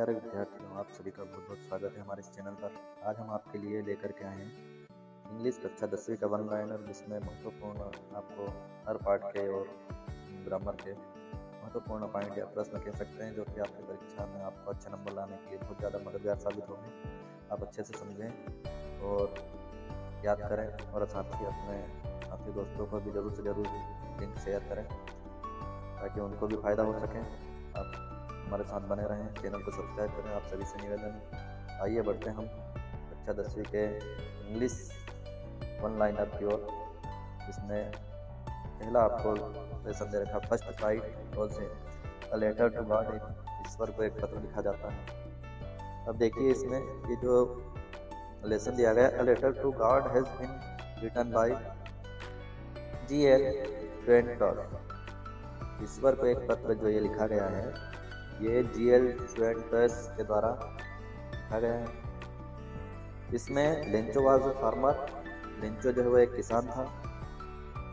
प्यारे विद्यार्थियों, आप सभी का बहुत बहुत स्वागत है हमारे इस चैनल पर। आज हम आपके लिए लेकर के आए हैं इंग्लिश कक्षा 10वीं का वन लाइनर, जिसमें महत्वपूर्ण आपको हर पाठ के और ग्रामर के महत्वपूर्ण पॉइंट या प्रश्न कह सकते हैं, जो कि आपकी परीक्षा में आपको अच्छे नंबर लाने के लिए बहुत ज़्यादा मददगार साबित होंगे। आप अच्छे से समझें और याद करें, और साथ ही अपने साथी दोस्तों को भी ज़रूर से ज़रूर लिंक शेयर करें ताकि उनको भी फ़ायदा हो सके। आप हमारे साथ बने रहें, चैनल को सब्सक्राइब करें, आप सभी से निवेदन है। आइए बढ़ते हैं हम कक्षा 10वीं के इंग्लिश वन लाइनर की ओर, जिसमें पहला आपको लेसन दे रखा फर्स्ट फाइट और से अ लेटर टू गॉड, ईश्वर को एक पत्र लिखा जाता है। अब देखिए इसमें ये जो लेसन दिया गया, a letter to God has been written by G.L. ट्वेंटस। ईश्वर को एक पत्र जो ये लिखा गया है, ये G.L. ट्वेंटस के द्वारा लिखा गया है। इसमें Lencho was a farmer, Lencho जो है वो एक किसान था।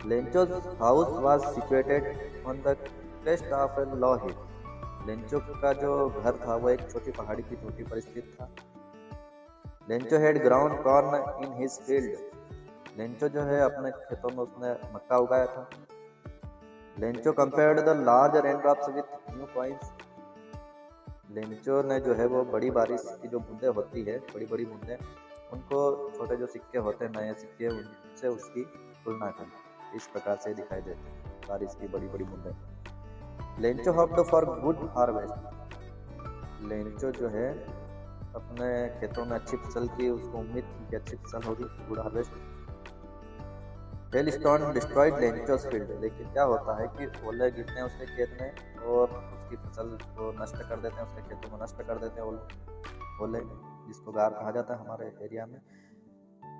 Lencho house was situated on the crest of a law hill. Lencho का जो घर था वो एक छोटी पहाड़ी की चोटी पर स्थित था। Lencho had ground corn in his field. Lencho जो है अपने खेतों में उसने मक्का उगाया था। Lencho compared the large raindrops with new coins. Lencho ने जो है वो बड़ी बारिश की जो बूंदें होती है, बड़ी बड़ी बूंदें, उनको छोटे जो सिक्के होते हैं, नए सिक्के, उनसे उसकी तुलना कर इस प्रकार से दिखाई देते हैं, बारिश की बड़ी बड़ी बूंदें। Lencho hoped for good harvest. Lencho जो है अपने खेतों में अच्छी फसल की उसको उम्मीद थी कि अच्छी फसल होगी, good harvest. Hailstone destroyed Lencho's field. लेकिन क्या होता है कि ओले गिरते हैं उसके खेत में और उसकी फसल को नष्ट कर देते हैं, उसके खेतों को नष्ट कर देते हैं ओले, जिसको गार कहा जाता है हमारे एरिया में।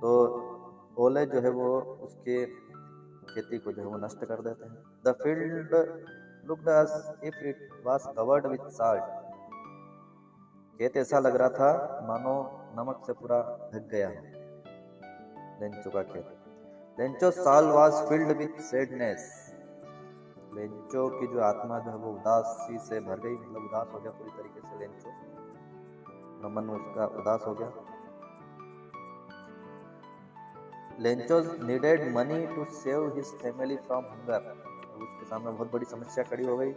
तो ओले जो है वो उसके खेती को जो है वो नष्ट कर देते हैं। The field looked as if it was covered with salt. खेत ऐसा लग रहा था मानो नमक से पूरा ढक गया है, लेंचो का खेत। लेंचो साल was filled with sadness. Lencho की जो आत्मा जो है वो उदासी से भर गई, मतलब उदास हो गया पूरी तरीके से लेंचो, मन उसका उदास हो गया। Lencho needed money to save his family from hunger. उसके सामने बहुत बड़ी समस्या खड़ी हो गई,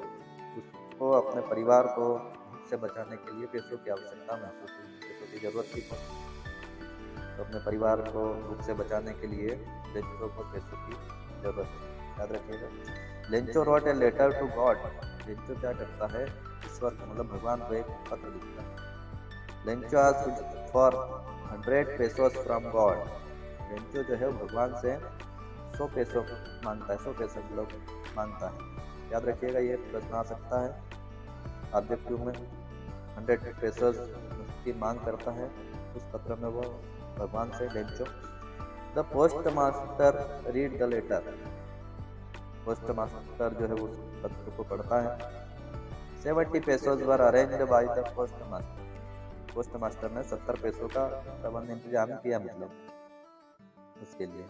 उसको अपने परिवार को भूख से बचाने के लिए पैसों की आवश्यकता महसूस हुई, पैसों की जरूरत थी। तो अपने परिवार को भूख से बचाने के लिए लेंचो को पैसों की जरूरत है, याद रखिएगा। Lencho wrote a letter to God. Lencho क्या करता है, ईश्वर को मतलब भगवान को एक पत्र लिखता है। Lencho asked for 100 pesos from God. Lencho जो है भगवान से 100 पैसों मांगता है, 100 पैसे मतलब मांगता है, याद रखिएगा। ये प्रश्न आ सकता है ऑब्जेक्टिव में। 100 पेसोस की मांग करता है उस पत्र में वो भगवान से Lencho. The postmaster read the letter. Postmaster जो है उस पत्र को पढ़ता है। 70 pesos were arranged by the postmaster. Postmaster ने 70 पैसों का प्रबंध इंतजाम किया, मतलब उसके लिए।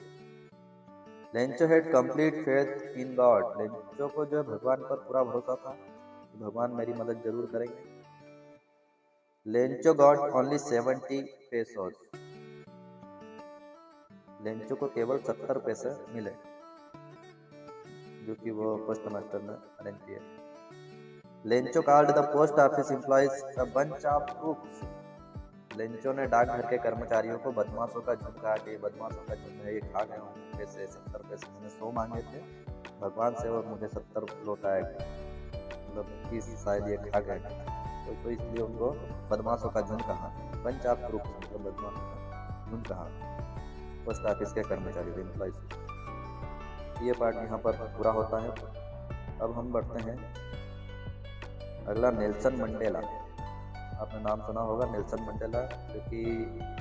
Lencho had complete faith in God. Lencho को जो भगवान पर पूरा भरोसा था कि भगवान मेरी मदद जरूर करेंगे। Lencho got only 70 pesos. Lencho को केवल 70 पैसे मिले, जो कि वो पोस्ट मास्टर ने अरेंज किया। Lencho called the post office employees a bunch of crooks. Lencho ने डाकघर के कर्मचारियों को बदमाशों का झुंड कहा कि बदमाशों का झुंड है, ये खा गए होंगे पैसे, 70 पैसे मैंने 100 मांगे थे भगवान से और मुझे 70 लौटाएगा, मतलब 30 शायद ये खा गए, तो इसलिए उनको बदमाशों का झुंड कहा। बंच ऑफ क्रूक्स मतलब बदमाशों का झुंड कहा पोस्ट ऑफिस के कर्मचारी एम्प्लॉइज। ये पार्ट यहाँ पर पूरा होता है। अब हम बढ़ते हैं अगला, नेल्सन मंडेला। आपने नाम सुना होगा नेल्सन मंडेला, जो कि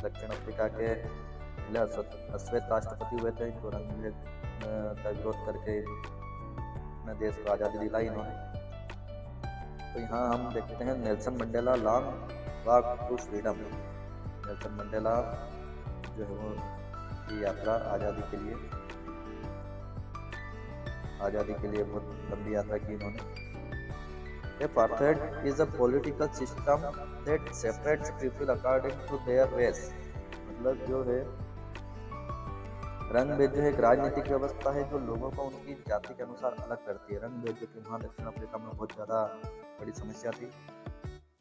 दक्षिण अफ्रीका के पहले अश्वेत राष्ट्रपति हुए थे। इनको रंग का विरोध करके अपने देश को आज़ादी दिलाई इन्होंने। तो यहाँ हम देखते हैं Nelson Mandela long walk to freedom. Nelson Mandela जो है वो की यात्रा आज़ादी के लिए बहुत लंबी यात्रा की इन्होंने। Apartheid is a political system that separates people according to their race. मतलब जो है रंग भेद जो है एक राजनीतिक व्यवस्था है जो लोगों को उनकी जाति के अनुसार अलग करती है। रंग भेद जो कि वहाँ दक्षिण अफ्रीका में बहुत ज़्यादा बड़ी समस्या थी।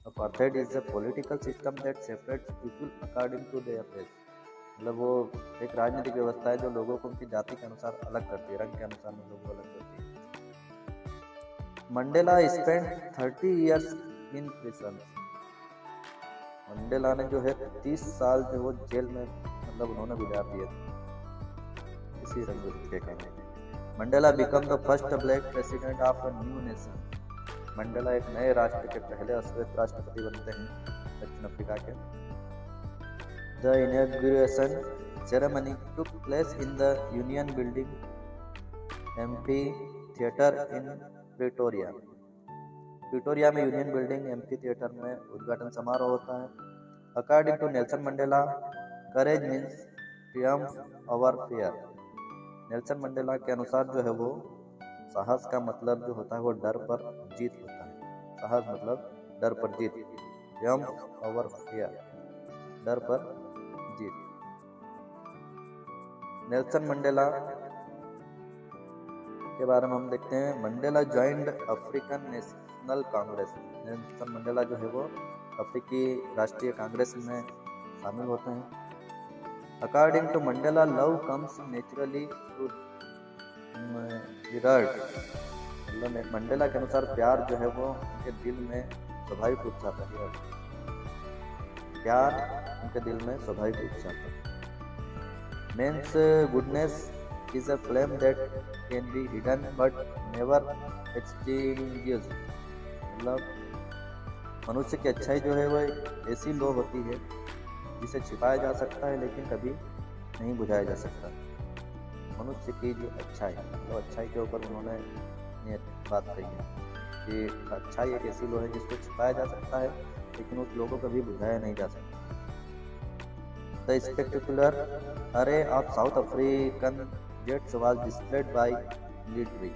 Apartheid is a political system that separates people according to their race. मतलब वो एक राजनीतिक व्यवस्था है जो लोगों को उनकी जाति के अनुसार अलग करती है, रंग के अनुसार लोगों को अलग करती है। Mandela spend 30 years in prison. Mandela ने जो है 30 साल जो वो जेल में मतलब उन्होंने गुजार दिए थे इसी रंग के कारण। Mandela become the first black president of a new nation. Mandela एक नए राष्ट्र के पहले अश्वेत राष्ट्रपति बनते हैं दक्षिण अफ्रीका के। The inauguration ceremony took place in the Union Building amphitheatre in Pretoria. Pretoria में यूनियन बिल्डिंग एम्फी थिएटर में उद्घाटन समारोह होता है। According to Nelson Mandela, courage means triumph over fear. Nelson Mandela के अनुसार जो है वो साहस का मतलब जो होता है वो डर पर जीत होता है। साहस मतलब डर पर जीत, ट्रियम्फ ओवर फियर, डर पर जीत। नेल्सन मंडेला के बारे में हम देखते हैं। Mandela joined African national Congress. Nelson Mandela जो है वो अफ्रीकी राष्ट्रीय कांग्रेस में शामिल होते हैं। According to Mandela, love comes naturally to मतलब मंडेला के अनुसार प्यार जो है वो उनके दिल में स्वाभाविक रूप से आता है। प्यार उनके दिल में स्वाभाविक रूप से आता है। Man's goodness is a flame that can be hidden but never extinguished। मतलब मनुष्य की अच्छाई जो है वह ऐसी लौ होती है जिसे छिपाया जा सकता है लेकिन कभी नहीं बुझाया जा सकता। मनुष्य की जो अच्छाई, तो अच्छाई के ऊपर उन्होंने ये बात कही है कि अच्छाई एक ऐसी लौ है जिसको छिपाया जा सकता है लेकिन उस लोगों को कभी बुझाया नहीं जा सकता। द स्पेक्टेकुलर अरे of south African jets was displayed bye military.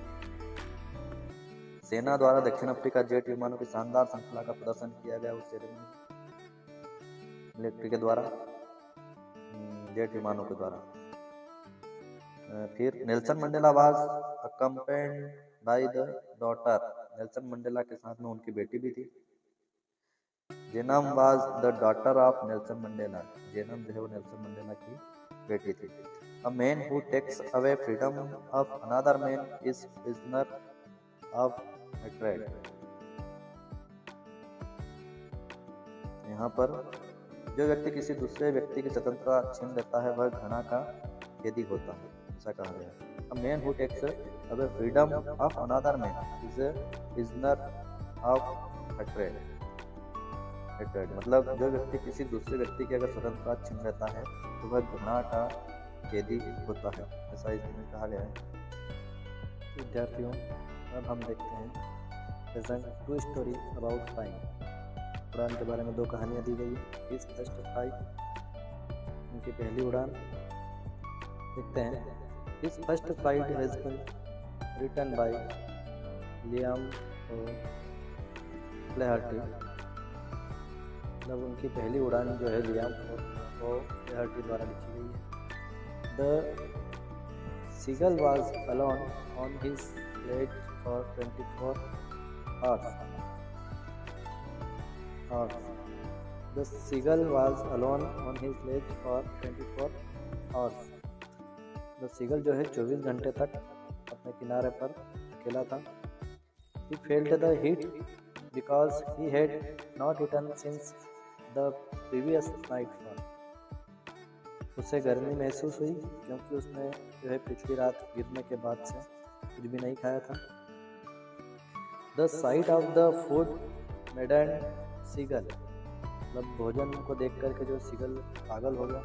सेना द्वारा दक्षिण अफ्रीका जेट विमानों की शानदार श्रृंखला का प्रदर्शन किया गया उस सेरेमनी मिलिट्री के द्वारा, जेट विमानों के द्वारा। फिर Nelson Mandela was accompanied by the daughter. Nelson Mandela के साथ में उनकी बेटी भी थी। Zenani was the daughter of Nelson Mandela. Zenani जो है वो नेल्सन मंडेला की बेटी थी। A man who takes away freedom of another man is prisoner of hatred। यहाँ पर जो व्यक्ति किसी दूसरे व्यक्ति की स्वतंत्रता छीन लेता है वह घृणा का कैदी होता है, ऐसा कहा गया है। A man who takes away freedom of another man is a prisoner of hatred। मतलब जो व्यक्ति किसी दूसरे व्यक्ति की अगर स्वतंत्रता छीन लेता है तो वह घृणा का कैदी होता है, ऐसा इसमें कहा गया है। विद्यार्थियों, अब हम देखते हैं present two story about flying. उड़ान के बारे में दो कहानियाँ दी गई है। इस फर्स्ट फ्लाई, उनकी पहली उड़ान देखते हैं। His first flight has been written by Liam Flaherty. मतलब उनकी पहली उड़ान जो है लियाम फ्लेहर्टी द्वारा लिखी गई है। The seagull was alone on his sledge for 24 hours. The seagull was alone on his sledge for 24 hours. The seagull जो है 24 घंटे तक अपने किनारे पर अकेला था। He felt the heat because he had not eaten since the previous nightfall। उसे गर्मी महसूस हुई क्योंकि उसने जो है पिछली रात गिरने के बाद से कुछ भी नहीं खाया था। The sight of the food maddened seagull. मतलब भोजन को देख करके जो सीगल पागल हो गया।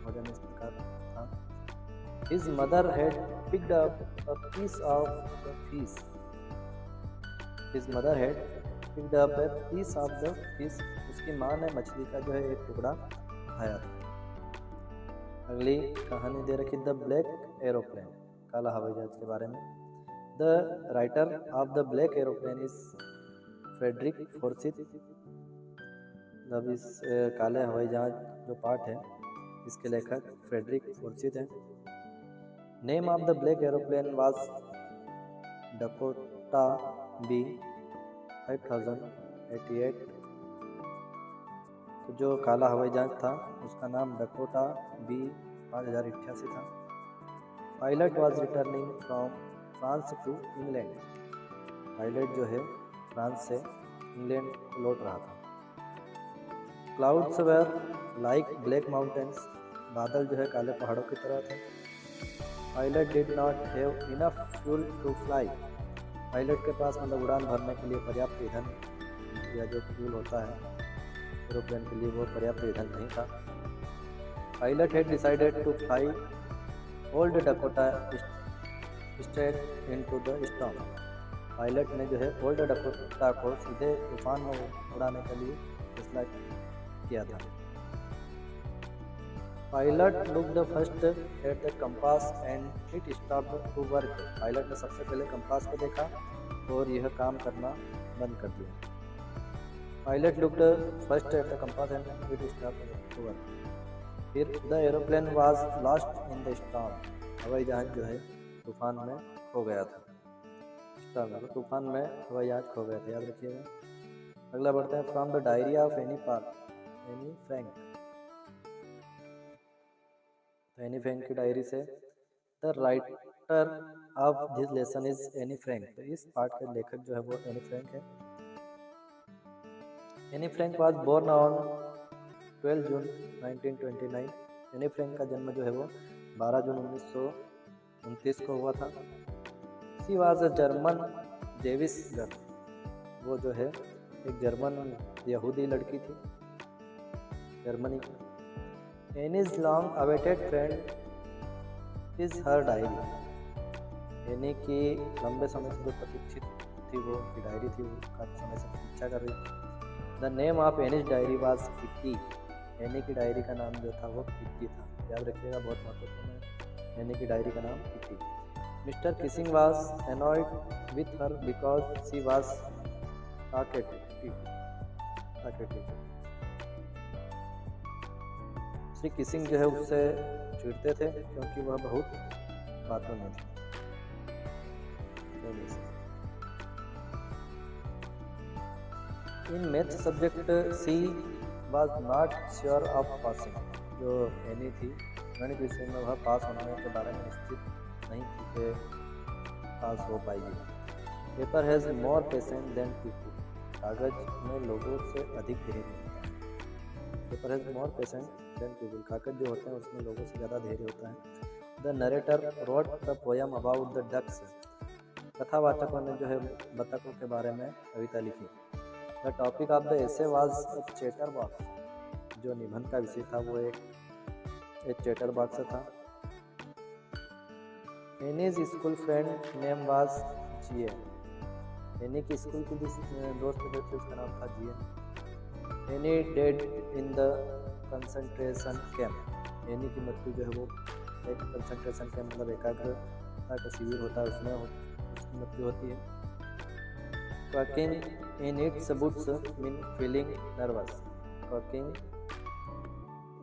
भोजन इस प्रकार था। His mother had picked up a piece of the fish. His mother had picked up a piece of the fish. उसकी माँ ने मछली का जो है एक टुकड़ा खाया था। अगली कहानी दे रखी द ब्लैक एरोप्लेन, काला हवाई जहाज के बारे में। The writer of the black aeroplane is Frederick Forsyth, मतलब इस काले हवाई जहाज जो पार्ट है इसके लेखक फ्रेडरिक फोर्सिथ हैं। Name of the black aeroplane was Dakota B 5088। तो जो काला हवाई जहाज था उसका नाम डकोटा बी 5088 था। Pilot was returning from France to England. Pilot जो है फ्रांस से इंग्लैंड लौट रहा था। Clouds were like black mountains, बादल जो है काले पहाड़ों की तरह थे। Pilot did not have enough fuel to fly, pilot के पास मतलब उड़ान भरने के लिए पर्याप्त ईंधन या जो फ्यूल होता है एरोप्लेन के लिए वो पर्याप्त ईंधन नहीं था। Pilot had decided to fly old Dakota straight into the storm. Pilot ने जो है ओल्ड डकोटा को सीधे तूफान में उड़ाने के लिए फैसला किया था। Pilot looked first at the compass and it stopped to work. Pilot ने सबसे पहले कंपास को देखा और यह काम करना बंद कर दिया। Pilot looked first at the compass and it stopped to work. फिर the aeroplane was lost in the storm. हवाई जहाज जो है तूफान में खो गया था। स्टॉर्म तूफान में हवाई जहाज खो गया था, याद रखिएगा। अगला बढ़ते हैं from the diary of Anne Frank. Anne Frank की डायरी से। The writer of this lesson is Anne Frank. तो इस पार्ट के लेखक जो है वो एनी फ्रैंक है। Anne Frank was born on 12 June 1929। Anne Frank का जन्म जो है वो 12 जून 1929 को हुआ था। She was a German Jewish girl. वो जो है एक जर्मन यहूदी लड़की थी, जर्मनी की। Annie's long awaited friend is her diary. Any की लंबे समय से जो प्रतीक्षित थी वो की डायरी थी, वो काफ़ी समय से प्रतीक्षा कर रही थी। The name of Annie's diary was kitty. Any की डायरी का नाम जो था वो किट्टी था, याद रखिएगा, बहुत महत्वपूर्ण है। एनी की डायरी का नाम kitty. Mister Keesing was annoyed with her because she was talkative. Shri kissing जो है उससे चिढ़ते थे क्योंकि वह बहुत बातों में थी। In math subject she was not sure of passing. जो एनी थी गणित विषय में वह पास होने के बारे में निश्चित नहीं थी कि पास हो पाएगी। Paper has more patient than people. कागज में लोगों से अधिक धैर्य होता है। Paper has more patient than people. कागज जो होते हैं उसमें लोगों से ज़्यादा धैर्य होता है। The narrator wrote the poem about the ducks. कथावाचकों ने जो है बतखों के बारे में कविता लिखी। The topic of the essay was chatterbox. जो निबंध का विषय था वो एक चैटर बॉक्स था। Anne's school friend name was Jeanne. Anne की स्कूल की दोस्त जो थे उसका नाम था Jeanne. Anne dead in the concentration camp. Anne की मृत्यु जो है वो एक कंसंट्रेशन कैंप मतलब एकाग्रता का शिविर होता है उसमें उसकी मृत्यु होती है। Quaking in its boots mean feeling nervous. Quaking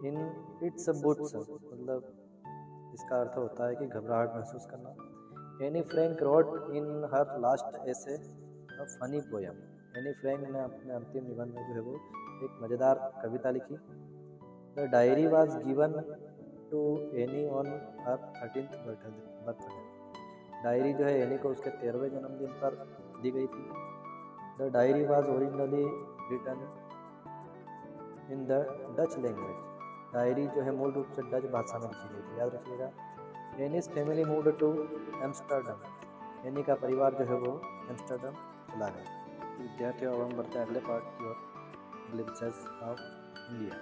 in its boots मतलब इसका अर्थ होता है कि घबराहट महसूस करना। Anne Frank wrote in her last essay a funny poem. Anne Frank ने अपने अंतिम निबंध में जो है वो एक मज़ेदार कविता लिखी। The diary was given to Annie on her 13th birthday. Diary जो है एनी को उसके 13वें जन्मदिन पर दी गई थी। The diary was originally written in the Dutch language. Diary जो है मूल रूप से डच भाषा में लिखी गई थी, याद रखिएगा। Anne's family moved to Amsterdam. Anne का परिवार जो है वो एम्स्टर्डम चला गया। विद्यार्थियों अब हम बढ़ते हैं अगले पार्ट की ओर, ग्लिम्पसेस ऑफ इंडिया,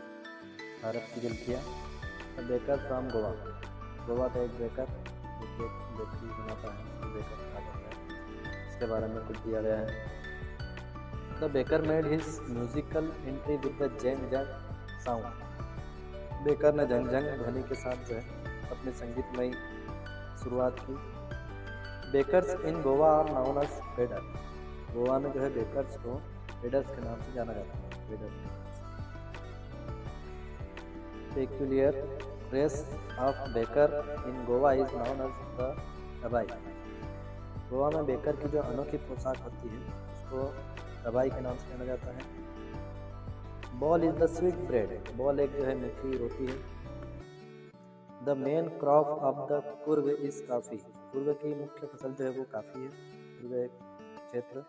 भारत की झलकियाँ। Baker from Goa. गोवा का एक बेकर जो एक बेकरी बनाता है उसको बेकर कहा जाता है। इसके बारे में कुछ दिया गया है। The baker made his musical entry with the jang jang sound. Baker ने जंग जंग ध्वनि के साथ जो है अपनी संगीतमयी शुरुआत की। Bakers in Goa are known as pader. Goa में जो है बेकर्स को ट्रेडर्स के नाम से जाना जाता है, ट्रेडर्स के नाम से। Peculiar dress of baker in Goa is known as the kabai. Goa में बेकर की जो अनोखी पोशाक होती है उसको कबाई के नाम से जाना जाता है। Ball is the sweet bread, ball एक जो है मीठी रोटी है। The main crop of the Coorg is coffee, Coorg की मुख्य फसल जो है वो काफ़ी है, कुर्ग एक क्षेत्र।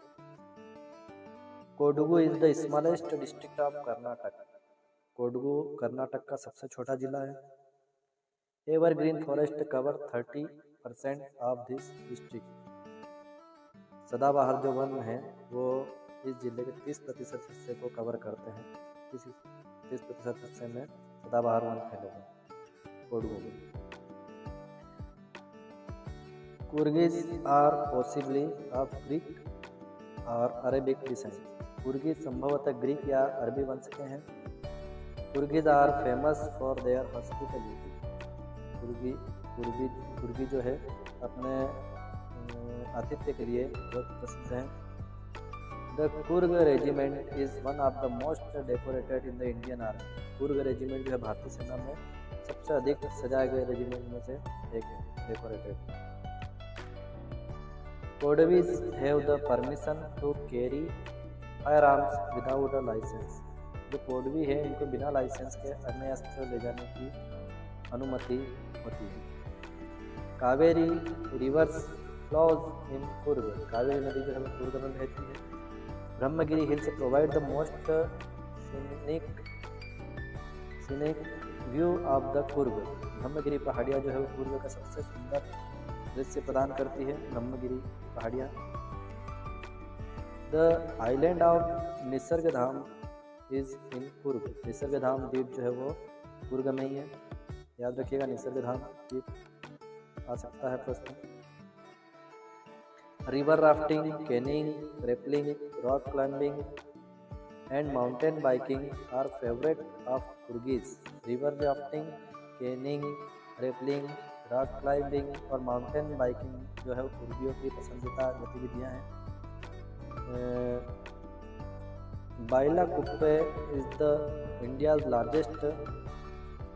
Kodagu is the smallest district of Karnataka, Kodagu Karnataka का सबसे छोटा जिला है। Evergreen forest cover 30% of this district, सदाबहार जो वन है वो इस जिले के 30% हिस्से को कवर करते हैं। 30% हिस्से में सदाबहार वन फैले हैं कोडगु में। Coorgis are possibly of Greek और अरेबिक डिसेंट, कुर्गिज संभवतः ग्रीक या अरबी वंश के हैं। Coorgis are famous for their hospitality, Coorgi जो है अपने आतिथ्य के लिए बहुत प्रसिद्ध हैं। The Coorg regiment is one of the most decorated in the Indian army, Coorg regiment जो है भारतीय सेना में सबसे अधिक सजाए गए रेजिमेंट में से एक है, decorated. Kodavis have the permission to carry firearms without a licence, जो कोडवी है इनको बिना लाइसेंस के अन्य अस्त्र ले जाने की अनुमति होती है। Kaveri reverse flows in Coorg, Kaveri नदी जो है कुर्ग में बहती है। Brahmagiri hills provide the most scenic view of the Coorg, Brahmagiri पहाड़ियाँ जो है वो कुर्ग का सबसे सुंदर दृश्य प्रदान करती है, ब्रह्मगिरी पहाड़ियाँ। The island of Nisargadhama is in Coorg, Nisargadhama द्वीप जो है वो कुर्ग में ही है, याद रखिएगा निसर्गधाम द्वीप आ सकता है प्रश्न। River rafting, canoeing, rappelling, rock climbing and mountain biking are favourite of Coorgis, river rafting, canoeing, rappelling, rock climbing और माउंटेन बाइकिंग जो है कुर्गियों की पसंदीदा गतिविधियाँ हैं। Bylakuppe is the India's largest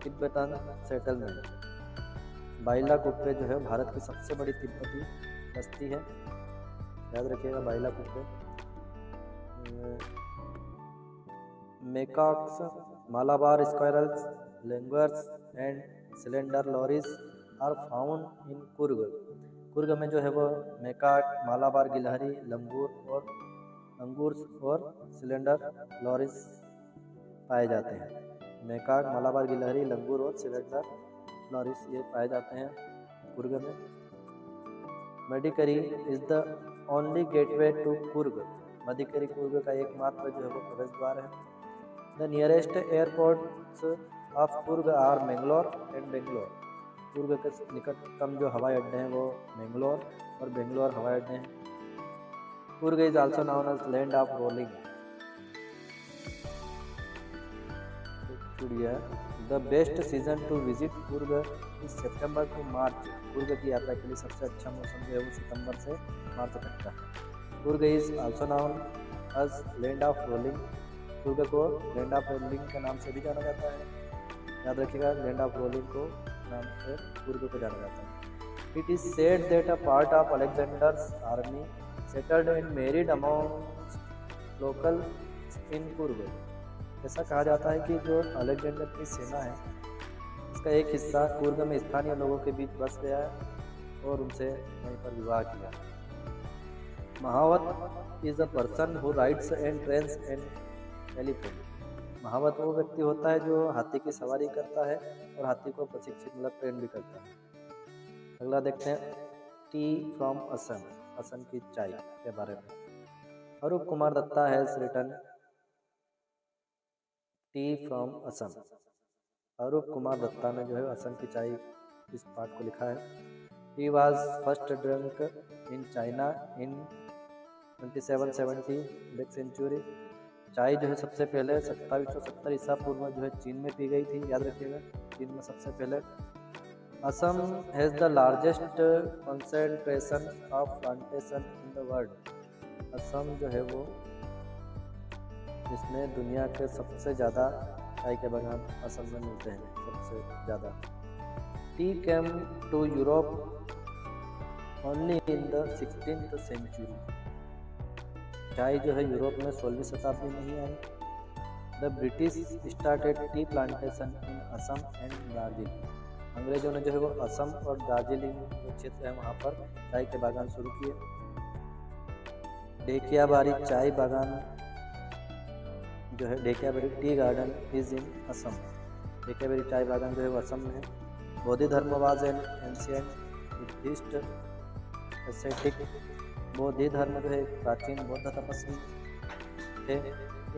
Tibetan settlement, Bylakuppe जो है भारत की सबसे बड़ी तिब्बती बस्ती है, याद रखिएगा Bylakuppe. Macaques, Malabar squirrels, langurs and slender lorises are found in Coorg, Coorg में जो है वो मेकाक, मालाबार गिलहरी, लंगूर और सिलेंडर लॉरीज पाए जाते हैं। मेकाक, मालाबार गिलहरी, लंगूर और सिलेंडर लॉरीज ये पाए जाते हैं कुर्ग में। Madikeri is the only gateway to Coorg, Madikeri Coorg का एकमात्र जो है वो प्रवेश द्वार है। The nearest airports of Coorg are Mangalore and Bangalore, Coorg के निकटतम जो हवाई अड्डे हैं वो मैंगलोर और बेंगलोर हवाई अड्डे हैं। Coorg is also known as land of rolling, the best season to visit Coorg is September to March, Coorg की यात्रा के लिए सबसे अच्छा मौसम जो है वो सितंबर से मार्च तक का है। Coorg is also known as land of rolling, Coorg को लैंड ऑफ रोलिंग के नाम से भी जाना जाता है, याद रखिएगा लैंड ऑफ रोलिंग को नाम से कुर्ग को जाना जाता है। It is said that a part of Alexander's army settled and married among local in Coorg, ऐसा कहा जाता है कि जो अलेक्जेंडर की सेना है उसका एक हिस्सा कुर्ग में स्थानीय लोगों के बीच बस गया और उनसे वहीं पर विवाह किया। Mahout is a person who rides and trains and elephant, महावत वो व्यक्ति होता है जो हाथी की सवारी करता है और हाथी को प्रशिक्षित मतलब ट्रेन भी करता है। अगला देखते हैं टी फ्रॉम असम, असम की चाय के बारे में। Arup Kumar Datta has written tea from Assam, Arup Kumar Datta ने जो है असम की चाय इस पाठ को लिखा है। He was first drunk in China in 2770 back century, चाय जो है सबसे पहले 2770 ईसा पूर्व में जो है चीन में पी गई थी, याद रखिएगा चीन में सबसे पहले। Assam has the largest concentration of plantation in the world, Assam जो है वो इसमें दुनिया के सबसे ज़्यादा चाय के बागान असम में मिलते हैं, सबसे ज़्यादा। Tea came to Europe only in the 16th century. चाय जो है यूरोप में 16वीं शताब्दी में ही आई। The British started tea plantation in Assam and Darjeeling. अंग्रेजों ने जो है वो असम और दार्जिलिंग जो क्षेत्र है वहाँ पर चाय के बागान शुरू किए। ढेकियाबाड़ी चाय बागान जो है, Dhekiabari tea garden is in Assam. Dhekiabari चाय बागान जो है वो असम में है। Bodhidharma was an ancient Buddhist ascetic. Bodhidharma जो है प्राचीन बौद्ध तपस्वी थे।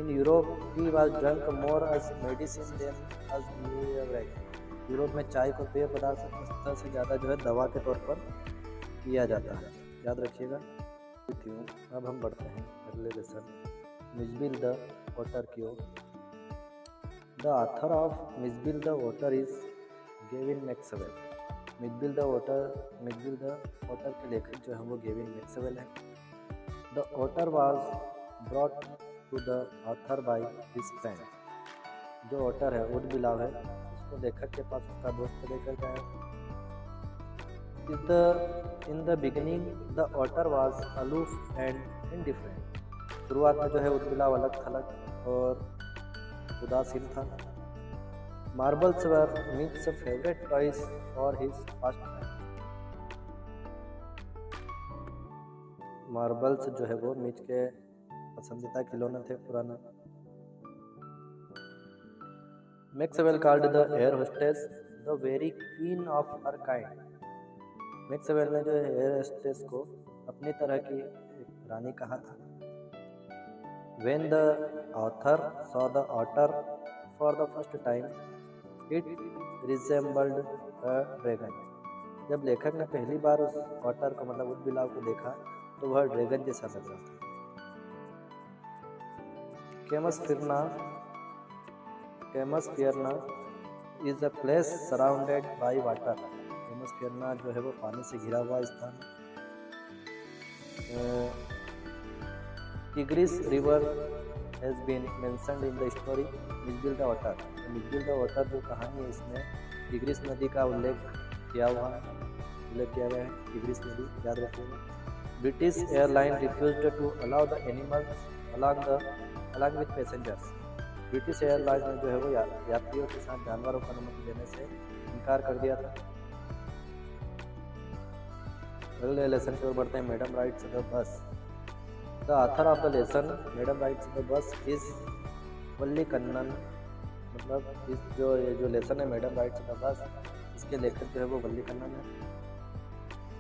In Europe tea was drunk more as medicine than as beverage. Europe में चाय को पेय पदार्थ से ज़्यादा जो है दवा के तौर पर पिया जाता है, याद रखिएगा। अब हम बढ़ते हैं अगले लेसन, मिसबिल द वाटर की ओर। The author of Mijbil the otter is Gavin Maxwell. Mijbil the otter के लेखक जो है वो गेविन मैक्सवेल है। The otter was brought to the author by his friend. जो वाटर है वुड बिलाव है, उसको लेखक के पास उसका दोस्त लेकर गया। In the beginning the otter was aloof and indifferent. शुरुआत में जो है वुड बिलाव अलग थलग और उदासीन था। Marbles were mix favourite toys for his first time. Marbles जो है वो मिच के पसंदीदा खिलौने थे पुराना। Maxwell called the air hostess the very queen of her kind। Maxwell ने जो है एयर होस्टेस को अपनी तरह की एक रानी कहा था। When the author saw the otter for the first time, it resembled a dragon। जब लेखक ने पहली बार उस ऑटर को मतलब उस बिलाव को देखा तो वह ड्रैगन जैसा लग रहा था। Camusfearna is a place surrounded by water. Camusfearna जो है वो पानी से घिरा हुआ स्थान। Tigris river has been mentioned in the story Mijbil the otter. Mijbil the otter जो कहानी है इसमें टिग्रिस नदी का उल्लेख किया गया है। टिग्रिस नदी याद रखिएगा। British airline refused to allow the animals along with passengers. British airline ने जो है वो यात्रियों के साथ जानवरों को अनुमति देने से इनकार कर दिया था। अगले लेसन की ओर बढ़ते हैं, madam rides the bus. The author of the lesson madam rides the bus is Valli Kannan. मतलब इस जो लेसन है मैडम राइड्स द बस, इसके लेखक जो है वो वल्ली कन्नन है।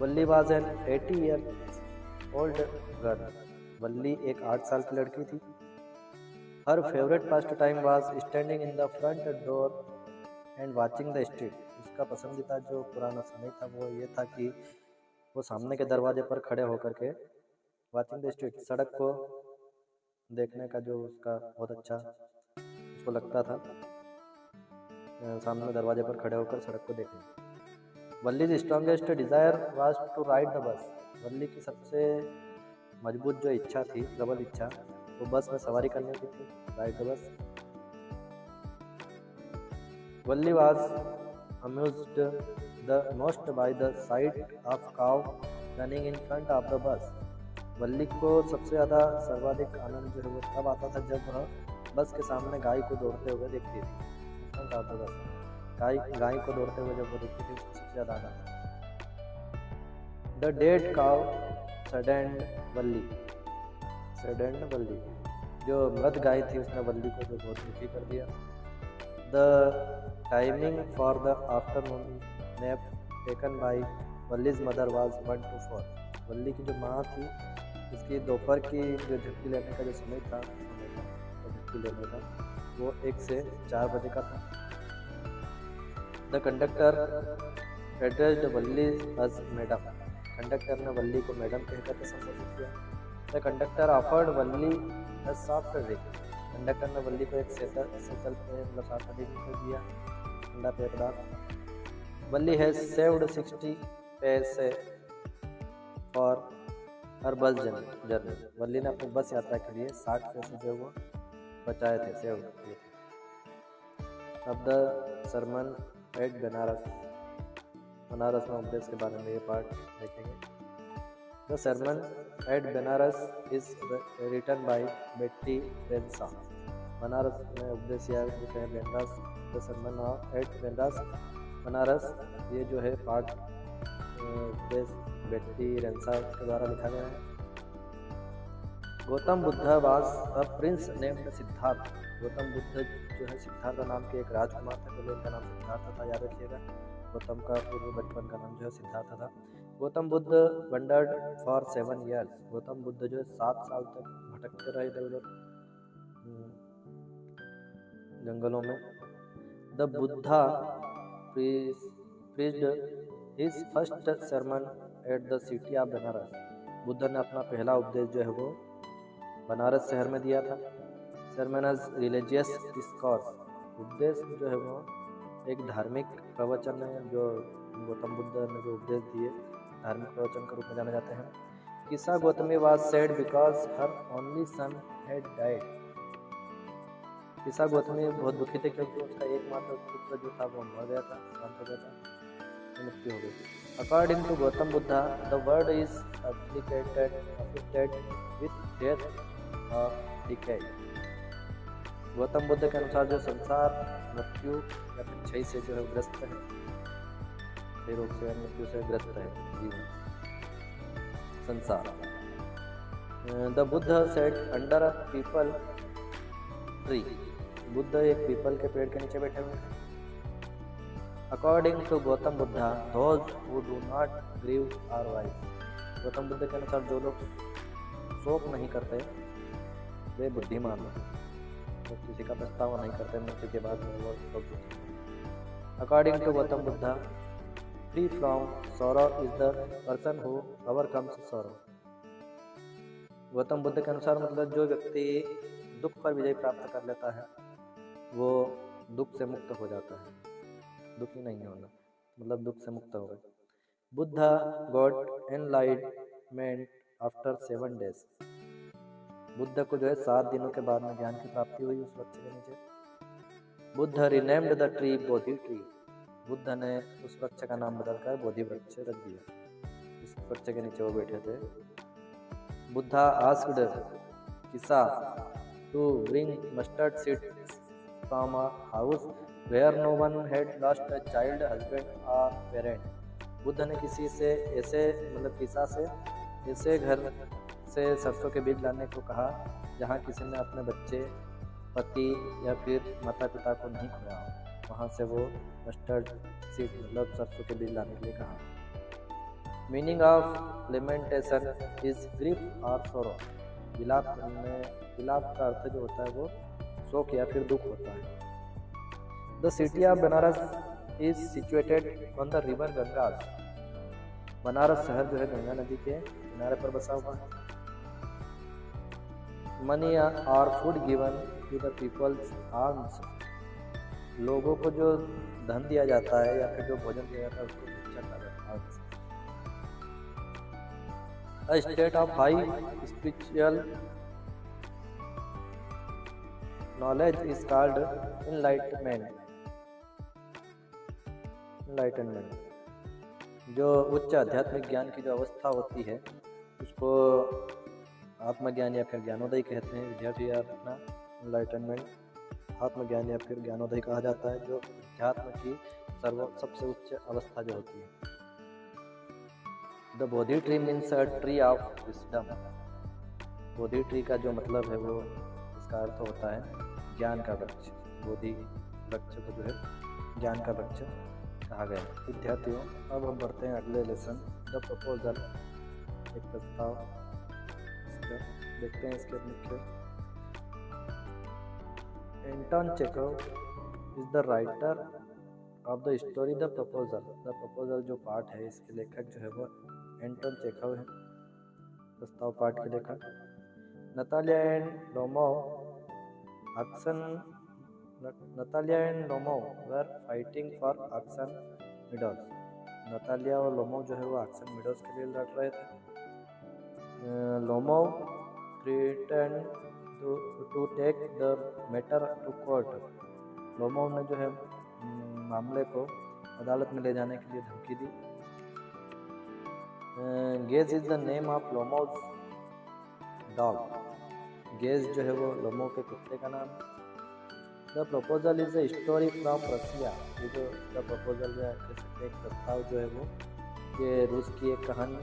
Valli was an 80 year old girl. Valli एक 8 साल की लड़की थी। Her favourite pastime was standing in the front door and watching the street. उसका पसंदीदा जो पुराना समय था वो ये था कि वो सामने के दरवाजे पर खड़े होकर के वाचिंग द स्ट्रीट, सड़क को देखने का जो उसका बहुत अच्छा उसको लगता था, सामने दरवाजे पर खड़े होकर सड़क को देखना। Valli strongest desire was to ride the bus. Valli की सबसे मजबूत जो इच्छा थी, प्रबल इच्छा, वो बस में सवारी करने की थी, ride the bus. Valli was amused the most by the sight of cow running in front of the bus. Valli को सबसे ज़्यादा सर्वाधिक आनंद जो है वो तब आता था जब वह बस के सामने गाय को दौड़ते हुए देखती थी। फ्रंट ऑफ द बस गाय को दौड़ते हुए जब वो देखती थी उसको सबसे ज़्यादा आनंद। द डेड काउ सडेंड वल्ली। जो मृत गाय थी उसने वल्ली को जो बहुत दुखी कर दिया। The timing for the afternoon nap taken by Valli's mother was 1 to 4। Valli की जो माँ थी उसकी दोपहर की जो झपकी लेने का जो समय था, झपकी लेने का वो 1 से 4 बजे का था। The conductor addressed Valli as madam. Conductor ने वल्ली को मैडम कहकर के संबोधित किया। The conductor offered Valli the soft drink. Conductor ने वल्ली को एक शीतल पे मतलब सॉफ्ट ड्रिंक दिया, ठंडा पेय पदार्थ। वल्ली हैज सेव्ड 60 पैसे फॉर हर बस जर्नी। वल्ली ने अपनी बस यात्रा के लिए 60 पैसे जो वो बचाए थे, सेव किए थे। अब the sermon at Banaras, Banaras में उपदेश के बारे में ये पार्ट देखेंगे। The sermon at Banaras is written by Betty Renshaw. Banaras में उपदेश या लिखा है Banaras, the sermon at Banaras, Banaras, ये जो है पार्ट उपदेश बेट्टी रेंसा के द्वारा लिखा गया है। Gautam Buddha was a prince named Siddharth. Gautam Buddha जो है सिद्धार्थ नाम के एक राजकुमार थे, पहले इनका नाम सिद्धार्थ था, याद रखिएगा। गौतम का पूर्व बचपन का नाम जो है सिद्धार्थ था। Gautam Buddha wandered for 7 years। Gautam Buddha जो है 7 साल तक भटकते रहे इधर उधर जंगलों में। The Buddha preached his first sermon at the city of Banaras. Buddha ने अपना पहला उपदेश जो है वो बनारस शहर में दिया था। sermon as रिलीजियस डिस्कोर्स, उपदेश जो है वो एक धार्मिक प्रवचन है, जो गौतम बुद्ध ने जो उपदेश दिए धार्मिक प्रवचन के रूप में जाने जाते हैं। किस्सा Gautami was sad because her only son had died. किस्सा गौतमी बहुत दुखी थे क्योंकि उसका एकमात्र पुत्र जो था वो मर गया था, शांत हो गया था, मृत्यु हो गई। According to Gautam Buddha the world is afflicted with death और डिके। गौतम बुद्ध के अनुसार जो संसार मृत्यु या फिर क्षय से जो है ग्रस्त है, क्षय रोग से मृत्यु से ग्रस्त है जीवन संसार। The Buddha sat under a peepal tree. Buddha एक पीपल के पेड़ के नीचे बैठे हुए थे। According to Gautam Buddha those who do not grieve are wise. Gautam Buddha के अनुसार जो लोग शोक नहीं करते वे बुद्धिमान हैं, तो किसी का पछतावा नहीं करते मृत्यु के बाद में वो लोग बुद्धिमान। According to Gautam Buddha free from sorrow is the person who overcomes sorrow. Gautam Buddha के अनुसार मतलब जो व्यक्ति दुख पर विजय प्राप्त कर लेता है वो दुख से मुक्त हो जाता है, दुखी नहीं होना मतलब दुख से मुक्त हो गए। Buddha got enlightenment after 7 days। Buddha को जो है 7 दिनों के बाद में ज्ञान की प्राप्ति हुई उस वृक्ष के नीचे। Buddha renamed the tree Bodhi tree. Buddha ने उस वृक्ष का नाम बदलकर बोधि वृक्ष रख दिया। इस वृक्ष के नीचे वो बैठे थे। Buddha asked Kisa to bring mustard seeds from a house where no one had lost a child, husband और पेरेंट। बुद्ध ने किसी से ऐसे मतलब किसा से ऐसे घर से सरसों के बीज लाने को कहा जहाँ किसी ने अपने बच्चे, पति या फिर माता पिता को नहीं खोया हो। वहाँ से वो मस्टर्ड सीड मतलब सरसों के बीज लाने के लिए कहा। Meaning of lamentation is grief और सोरो। विलाप का अर्थ जो होता है वो शोक या फिर दुख होता है। The city of Banaras is situated on the river Ganga. Banaras शहर जो है गंगा नदी के किनारे पर बसा हुआ है। मनी और food given to the people's arms. लोगों को जो धन दिया जाता है या फिर जो भोजन दिया जाता है उसको भिक्षा कहा जाता है। A state of high spiritual knowledge is called enlightenment। जो उच्च आध्यात्मिक ज्ञान की जो अवस्था होती है उसको आत्मज्ञान या फिर ज्ञानोदय कहते हैं। विद्यार्थी याद रखना, एनलाइटनमेंट आत्मज्ञान या फिर ज्ञानोदय कहा जाता है, जो अध्यात्म की सबसे उच्च अवस्था जो होती है। The Bodhi tree means a tree of wisdom. Bodhi tree का जो मतलब है वो इसका अर्थ होता है ज्ञान का वृक्ष। बोधि वृक्ष को जो है ज्ञान का वृक्ष कहा गया है। विद्यार्थियों अब हम बढ़ते हैं अगले लेसन द प्रपोजल, एक प्रस्ताव। देखते हैं इसके मुख्य। Anton Chekhov is the writer of the story the proposal. The proposal जो पाठ है इसके लेखक जो है वो एंटोन चेखव है, प्रस्ताव पाठ के लेखक। Natalya and Lomov were fighting for Oxen Meadows. Natalya और लोमो जो है वो ऑक्सन मीडोज के लिए लड़ रहे थे। Lomov threatened to take the matter to court. Lomov ने जो है मामले को अदालत में ले जाने के लिए धमकी दी। Guess is the name of Lomov dog. Guess जो है वो लोमोव के कुत्ते का नाम है। The proposal is a story from Russia. ये जो द प्रपोजल या कह सकते हैं एक प्रस्ताव जो है वो ये रूस की एक कहानी।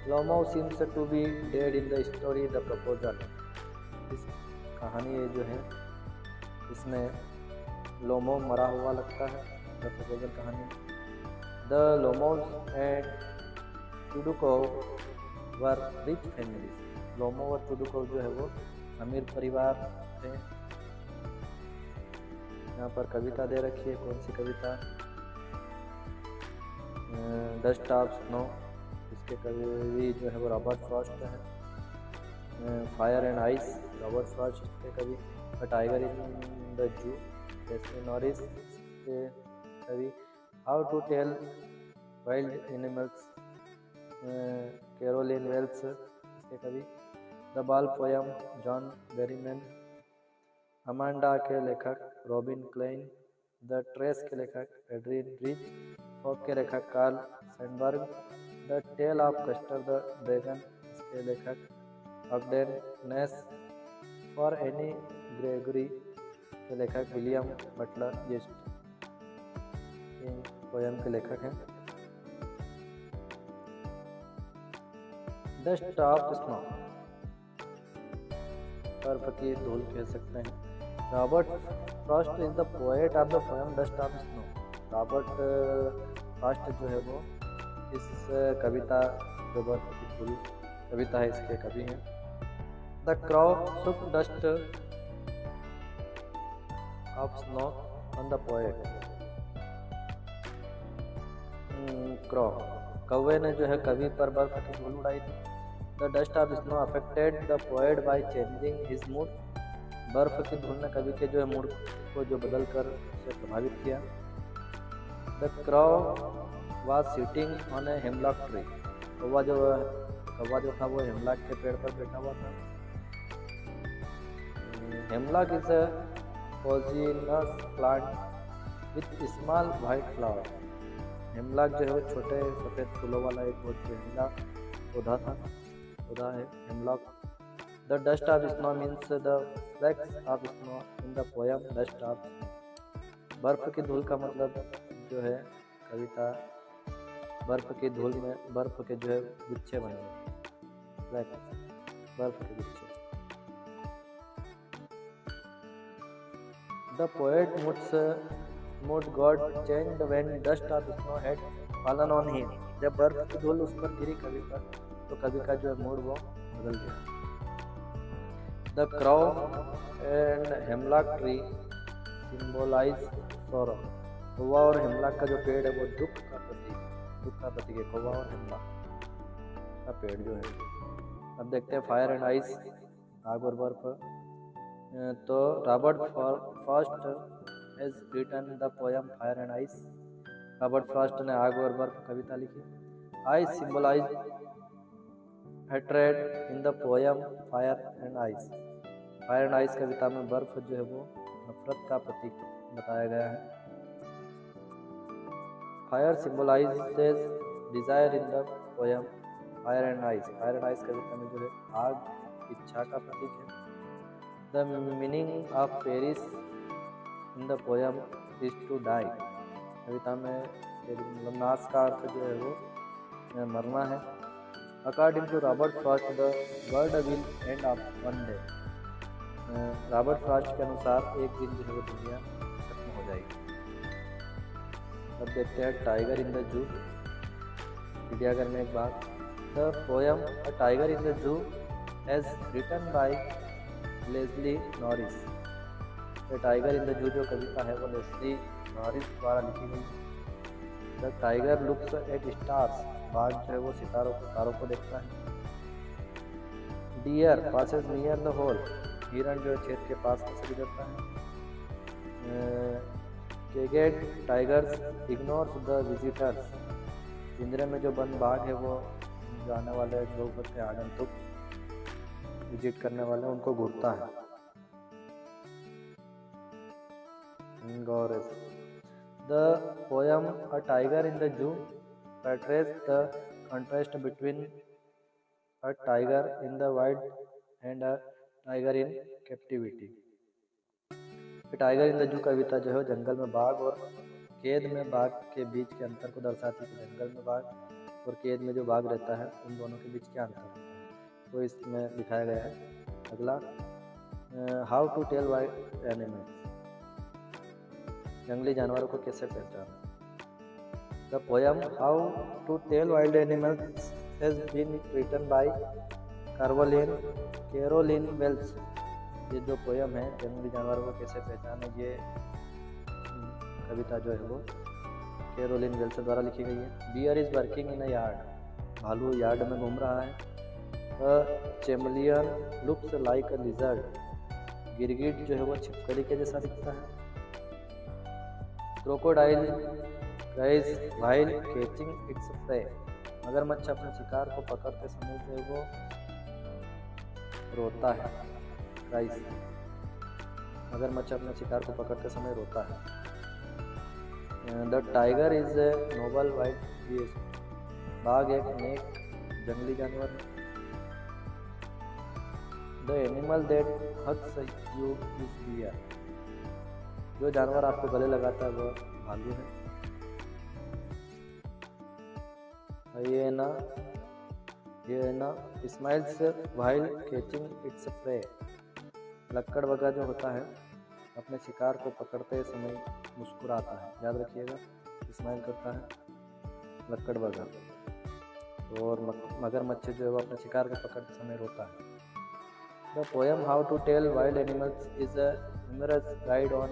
Lomov seems to be dead in the story the proposal. इस कहानी जो है इसमें लोमोव मरा हुआ लगता है द प्रपोजल कहानी। द लोमोव एंड टुडुकोव वर रिच फैमिलीज। लोमोव और टुडुकोव जो है वो अमीर परिवार थे। यहाँ पर कविता दे रखी है, कौन सी कविता? Dust of snow. इसके कवि जो है वो रॉबर्ट फ्रॉस्ट है। Fire and ice, Robert Frost के कवि। A tiger in the zoo, Leslie Norris के कवि। How to tell wild animals, Carolyn Wells इसके कवि। The ball poem, John Berryman. Amanda के लेखक रॉबिन क्लेन। द ट्रेस के लेखक एड्रियन रिच। फॉक के लेखक Carl Sandburg. The tale of Custard the dragon इसके लेखक Ogden Nash. For Anne Gregory के लेखक विलियम बटलर येस्ट। इन पोयम के लेखक हैं। डस्ट ऑफ स्नो, बर्फ की धूल कह सकते हैं। Robert Frost is the poet of the poem dust of snow. Robert Frost जो है वो इस कविता जो बर्फ की धूल कविता है इसके कवि हैं। द क्रो सुक dust of snow on the poet. Crow, कौवे ने जो है कवि पर बर्फ की धूल उड़ाई थी। The dust of snow affected the poet by changing his mood. बर्फ की धूल ने कवि के जो है मूड को जो बदल कर उसे प्रभावित किया। The crow was sitting on a hemlock tree. कौवा जो था वो हेमलॉक के पेड़ पर बैठा हुआ था। Hemlock is a poisonous plant with small white flower. Hemlock जो है वो छोटे सफ़ेद फूलों वाला एक बहुत जहरीला पौधा है hemlock. The dust of snow means the flakes of snow in the poem dust of snow. बर्फ की धूल का मतलब जो है कविता बर्फ की धूल में बर्फ के जो है गुच्छे बने हुए, फ्लेक्स बर्फ के गुच्छे। The poet mood God changed when dust of snow had fallen on him. जब बर्फ की धूल उस पर गिरी कवि पर तो कवि का जो मूड वो बदल गया। The crow and hemlock tree symbolize sorrow. कौवा और हेमलॉक का जो पेड़ है वो दुख का प्रतीक है। कौवा और हेमलॉक का पेड़ जो है। अब देखते हैं फायर एंड आइस, आग और बर्फ। तो Robert Frost has written the poem fire and ice. Robert Frost ने आग और बर्फ कविता लिखी। Ice symbolise hatred in the poem fire and ice. Fire and ice कविता में बर्फ जो है वो नफरत का प्रतीक बताया गया है। Fire symbolises desire in the poem fire and ice. Fire and ice कविता में जो है आग इच्छा का प्रतीक है। The meaning of perish in the poem is to die. कविता में मतलब नाश का अर्थ जो है वो मरना है। According to Robert Frost the world will end of one day. Robert Frost के अनुसार एक दिन जो है वो दुनिया खत्म हो जाएगी। अब देखते हैं टाइगर इन द जू, चिड़ियाघर में एक बात। The poem a tiger in the zoo as written by Leslie Norris. The tiger in the zoo जो कविता है वो लेस्ली नॉरिस द्वारा लिखी गई। The tiger looks at stars. बाघ जो है वो तारों को देखता है। Deer passes near the hole. हिरण जो छेद के पास से गुजरता है। Caged tigers ignores the visitors. पिंजरे में जो बंद बाघ है वो जो आने वाले लोग होते हैं आगंतुक विजिट करने वाले उनको घूरता है। गौरस the poem a tiger in the zoo portrays the contrast between a tiger in the wild and a tiger in captivity। Tiger in the zoo कविता जो है जंगल में बाघ और कैद में बाघ के बीच के अंतर को दर्शाती है। जंगल में बाघ और कैद में जो बाघ रहता है उन दोनों के बीच क्या अंतर है तो इसमें दिखाया गया है। अगला how to tell wild animals, जंगली जानवरों को कैसे पहचाना। The poem how to tell wild animals has been written by Carolyn Wells. ये जो पोयम है जंगली जानवरों को कैसे पहचाना, ये कविता जो है वो कैरोलिन वेल्स द्वारा लिखी गई है। Bear is working in a yard, भालू यार्ड में घूम रहा है। A chameleon looks like a lizard, गिरगिट जो है वो छिपकली के जैसा दिखता है। Crocodile cries while catching its prey, मगरमच्छ अपने शिकार को पकड़ते समय जो है वो रोता है। क्राइज, मगरमच्छ अपने शिकार को पकड़ते समय रोता है। The tiger is a noble wild beast, बाघ एक नेक जंगली जानवर है। The animal that hugs you is bear, जो जानवर आपको गले लगाता है वह भालू है। hyena smiles while catching its prey, लक्कड़बग्गा जो होता है अपने शिकार को पकड़ते समय मुस्कुराता है। याद रखिएगा, स्माइल करता है लक्कड़बग्गा। और मगरमच्छ जो है वो अपने शिकार को पकड़ते समय रोता है। The poem how to tell wild animals is a humorous guide on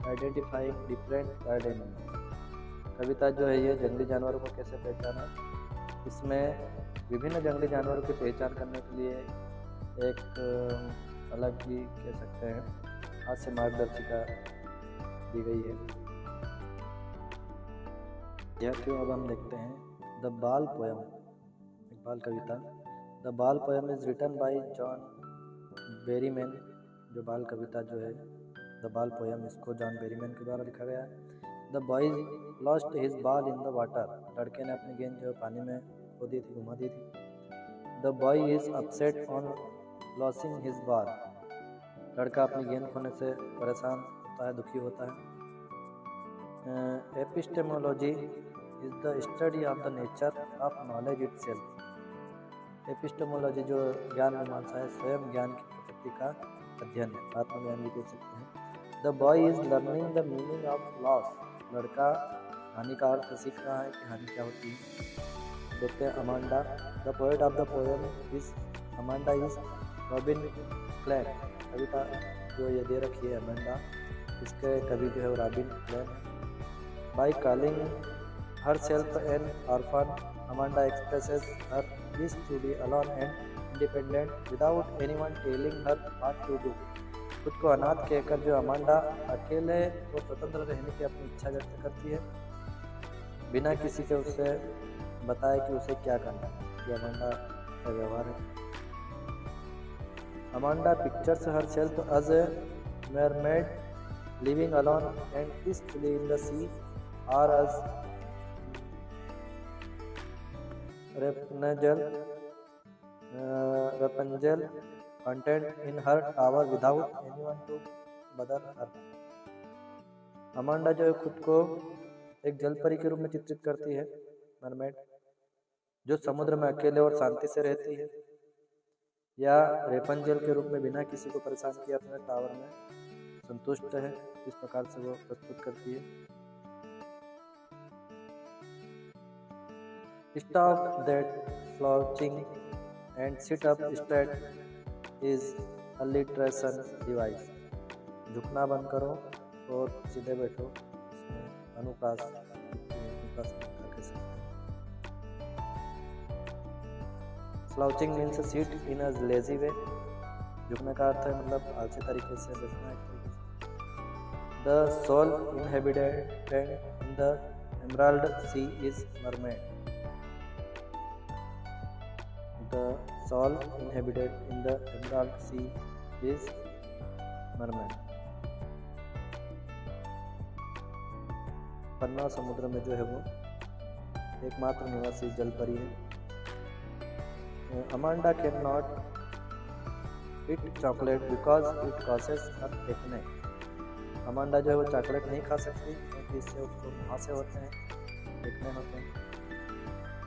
identifying different wild animals, कविता जो है ये जंगली जानवरों को कैसे पहचाना, इसमें विभिन्न जंगली जानवरों की पहचान करने के लिए एक अलग ही कह सकते हैं हास्य मार्गदर्शिका दी गई है। विद्यार्थियों अब हम देखते हैं द बाल पोयम, एक बाल कविता। The ball poem is written by John Berryman, जो बाल कविता जो है द बाल पोयम इसको जॉन बेरीमैन के द्वारा लिखा गया है। The boy lost his ball in the water, लड़के ने अपनी गेंद जो पानी में खो दी थी, घुमा दी थी। The boy is upset on losing his ball, लड़का अपनी गेंद खोने से परेशान होता है, दुखी होता है। Epistemology is the study of the nature of knowledge itself, epistemology जो ज्ञान मीमांसा है स्वयं ज्ञान की प्रकृति का अध्ययन है, आत्मज्ञान भी कह सकते हैं। The boy is learning the meaning of loss, लड़का हानि का अर्थ सीख रहा है कि हानि क्या होती है। देखते हैं Amanda, the poet of the poem is Amanda is Robin Klein, कविता जो ये दे रखी है अमांडा, इसके कवि जो है रॉबिन क्लैन है। By calling herself an orphan, Amanda expresses her wish to be alone and independent without anyone telling her what to do, खुद को अनाथ कहकर जो अमांडा अकेले और स्वतंत्र रहने की अपनी इच्छा व्यक्त करती है बिना किसी के उससे बताए कि उसे क्या करना है। ये अमांडा का व्यवहार है। Amanda pictures herself as a mermaid living alone and peacefully in the sea, or as Rapunzel content in her tower without anyone to bother her। Amanda जो है खुद को एक जलपरी के रूप में चित्रित करती है, मरमेड, जो समुद्र में अकेले और शांति से रहती है, या रेपंजल के रूप में बिना किसी को परेशान किए अपने टावर में संतुष्ट है। इस प्रकार से वो प्रस्तुत करती है। Stop that slouching and sit up straight is alliteration device, झुकना बंद करो और सीधे बैठो, इसमें अनुप्रास slouching means sit in a lazy way, झुकने का अर्थ है मतलब आलसी तरीके से बैठना एक तरीके से। The soul inhabited in the emerald sea is mermaid, The soul inhabited in the Emerald Sea is mermaid. पन्ना समुद्र में जो है वो एकमात्र निवासी जल परी है। Amanda can not eat chocolate because it causes her acne. Amanda जो है वो चॉकलेट नहीं खा सकती क्योंकि इससे उसको मुहासे होते हैं, एक्ने होते हैं।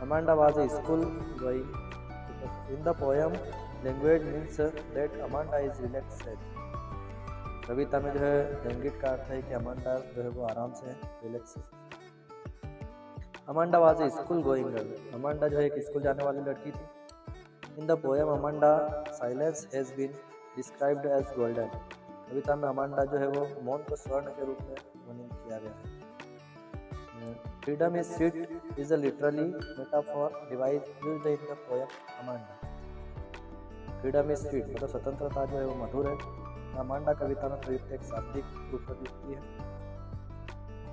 Amanda was a school going. In the poem language means that Amanda is relaxed. कविता में जो है लैंग्वेज का अर्थ है कि अमांडा जो है वो आराम से है, relax. Amanda was a school going girl. Amanda जो है एक स्कूल जाने वाली लड़की थी। In the poem Amanda silence has been described as golden. कविता में अमांडा जो है वो मौन को स्वर्ण के रूप में वर्णन किया गया है। Freedom is sweet is a literally metaphor device used in the poem Amanda. Freedom is sweet मतलब स्वतंत्रता जो है वो मधुर है। अमांडा कविता में प्रयुक्त एक शाब्दिक रूपक युक्ति है।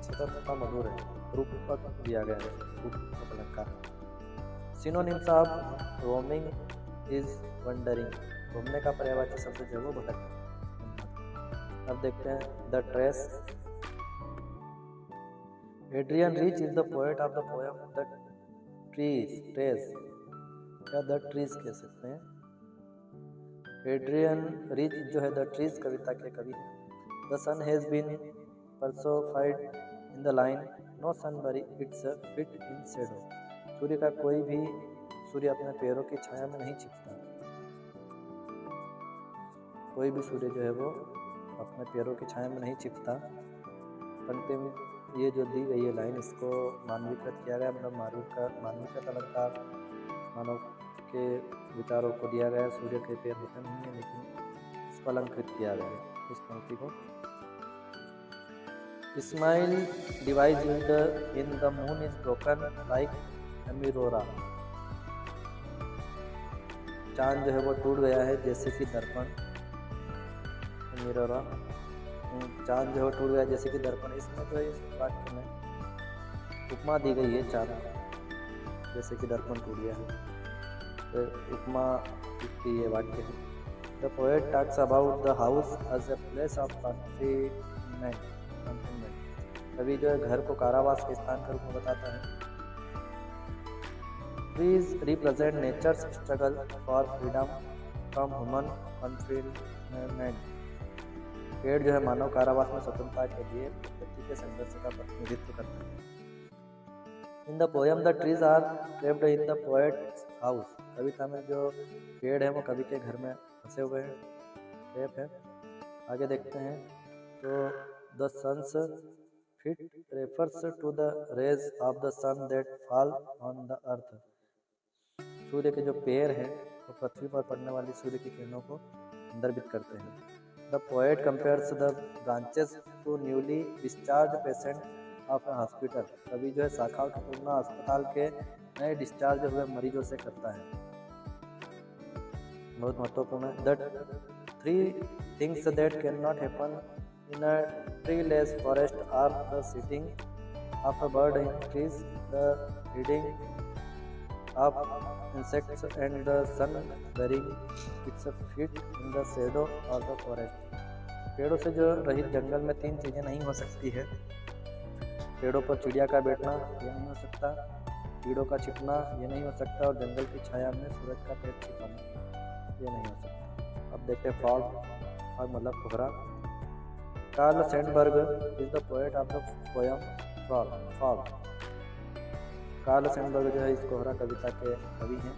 स्वतंत्रता मधुर है, रूपक दिया गया है, रूपक अलंकार। Synonyms of roaming is wondering. घूमने का पर्यायवाची शब्द जो है वो भटकना। अब देखते हैं the trees. Adrienne Rich is the poet of the poem the trees. Trees या द ट्रीज कह सकते हैं। एड्रियन रिच जो है द ट्रीज कविता के कवि हैं। The sun has been personified in the line no sun bury its feet in shadow. सूर्य का कोई भी सूर्य अपने पैरों की छाया में नहीं छिपता। कोई भी सूर्य जो है वो अपने पैरों की छाया में नहीं छिपता। पंक्ति में ये जो दी गई है लाइन, इसको मानवीकृत किया गया, मतलब मानवीकृत अलंकार, मानव के विचारों को दिया गया। सूर्य के पैर होते नहीं है लेकिन इसको अलंकृत किया गया है इस पंक्ति को। Simile device in the moon is broken like a mirror. चांद जो है वो टूट गया है जैसे कि दर्पण। एमिरोरा, चांद जो है टूट गया जैसे कि दर्पण। इसमें जो है इस वाक्य में उपमा दी गई है चांद जैसे कि दर्पण टूट गया है, तो उपमा की ये वाक्य है। The poet talks about the house as a place of confinement. कवि जो है घर को कारावास के स्थान के रूप में बताता है। Trees represent nature's struggle for freedom from human confinement. पेड़ जो है मानव कारावास में स्वतंत्रता के लिए प्रकृति के संघर्ष का प्रतिनिधित्व करते हैं। In the poem the trees are trapped in the poet's house. कविता में जो पेड़ है वो कवि के घर में फंसे हुए हैं, ट्रैप है। आगे देखते हैं तो the sun's feet refers to the rays of the sun that fall on the earth. सूर्य के जो पैर हैं वो पृथ्वी पर पड़ने वाली सूर्य की किरणों को संदर्भित करते हैं। The poet compares the branches to newly discharge patient of a hospital. कवि जो है शाखाओं की तुलना अस्पताल के नए डिस्चार्ज हुए मरीजों से करता है। बहुत महत्वपूर्ण है। The three things that can not happen in a treeless forest are the sitting of a bird in trees, the feeding of insects, and the sun burying its feet in the shadow of the forest. पेड़ों से जो रहित जंगल में तीन चीज़ें नहीं हो सकती है। पेड़ों पर चिड़िया का बैठना ये नहीं हो सकता, कीड़ों का छिपना ये नहीं हो सकता, और जंगल की छाया में सूरज का पेड़ छिपाना ये नहीं हो सकता। अब देखते हैं फॉग। फॉग मतलब कोहरा। Carl Sandburg is the poet of the poem fog. Carl Sandburg जो है इस कोहरा कविता के कवि हैं।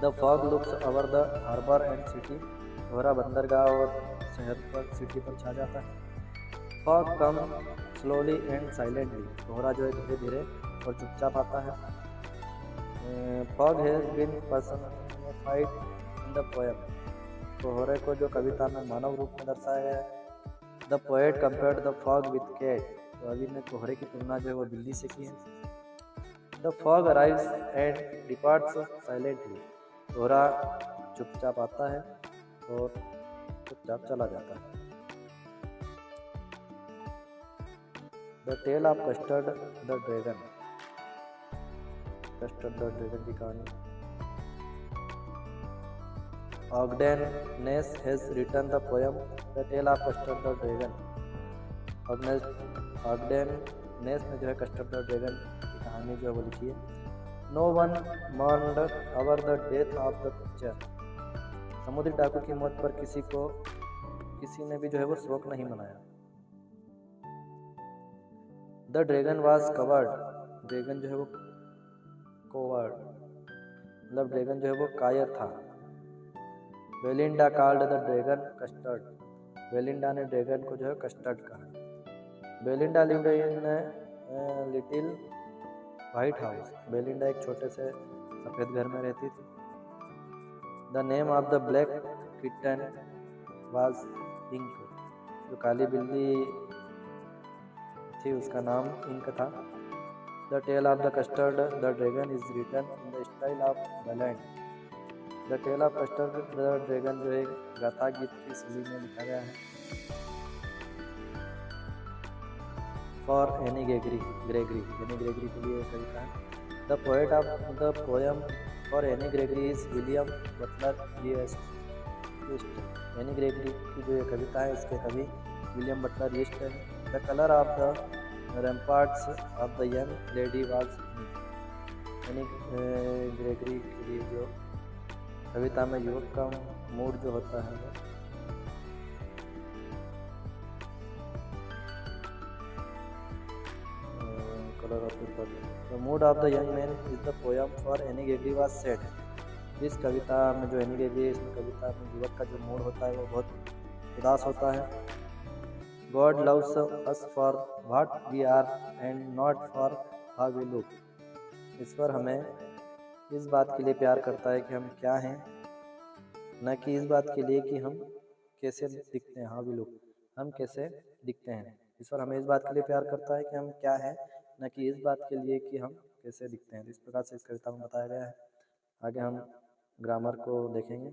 The fog looks over the harbour and city. कोहरा बंदरगाह और शहर पर, सिटी पर छा जाता है। Fog come slowly and silently. कोहरा जो है धीरे धीरे और चुपचाप आता है। Fog has been personified in the poem. कोहरे को जो कविता में मानव रूप में दर्शाया गया है। The poet compared the fog with cat. कवि ने कोहरे की तुलना जो है वो बिल्ली से की है। The fog arrives and departs silently. कोहरा चुपचाप आता है और चुपचाप चला जाता है। The tale of custard the dragon. Custard the dragon की कहानी। Ogden Nash has written the poem the tale of Custard the dragon. Ogden Nash ने जो है कस्टर द ड्रैगन की कहानी जो है वो लिखी है। No one mourned over the death of the picture. समुद्री डाकू की मौत पर किसी ने भी जो है वो शोक नहीं मनाया। The dragon was covered. Dragon जो है वो कोवर्ड, मतलब ड्रैगन जो है वो कायर था। Belinda called the dragon Custard. Belinda ने ड्रैगन को जो है कस्टर्ड कहा। Belinda lived in little white house. Belinda एक छोटे से सफ़ेद घर में रहती थी। The name of the black kitten was Ink. जो काली बिल्ली थी उसका नाम इंक था। The tale of the Custard the dragon is written in the style of ballad. The tale of custard the dragon जो है गाथा गीत की शैली में लिखा गया है। फॉर एनी ग्रेगरी के लिए कविता है। The poet of the poem for Anne Gregory is William Butler ईस्ट। एनी ग्रेगरी की जो ये कविता है इसके कवि विलियम बटलर ईस्ट है। The colour of the ramparts of the young lady was. Anne Gregory के लिए जो कविता में युवक का मूड जो होता है वो colour of the mood off the young man is the poem for Anne Gregory was sad. इस कविता में जो एनी ग्रेगरी है इसमें कविता में युवक का जो मूड होता है वो बहुत उदास होता है। God loves us for what we are and not for how we look. ईश्वर हमें इस बात के लिए प्यार करता है कि हम क्या हैं, न कि इस बात के लिए कि हम कैसे दिखते हैं। हाउ वी लुक, हम कैसे दिखते हैं। ईश्वर हमें इस बात के लिए प्यार करता है कि हम क्या हैं, न कि इस बात के लिए कि हम कैसे दिखते हैं। इस प्रकार से इस कविता में बताया गया है। आगे हम ग्रामर को देखेंगे।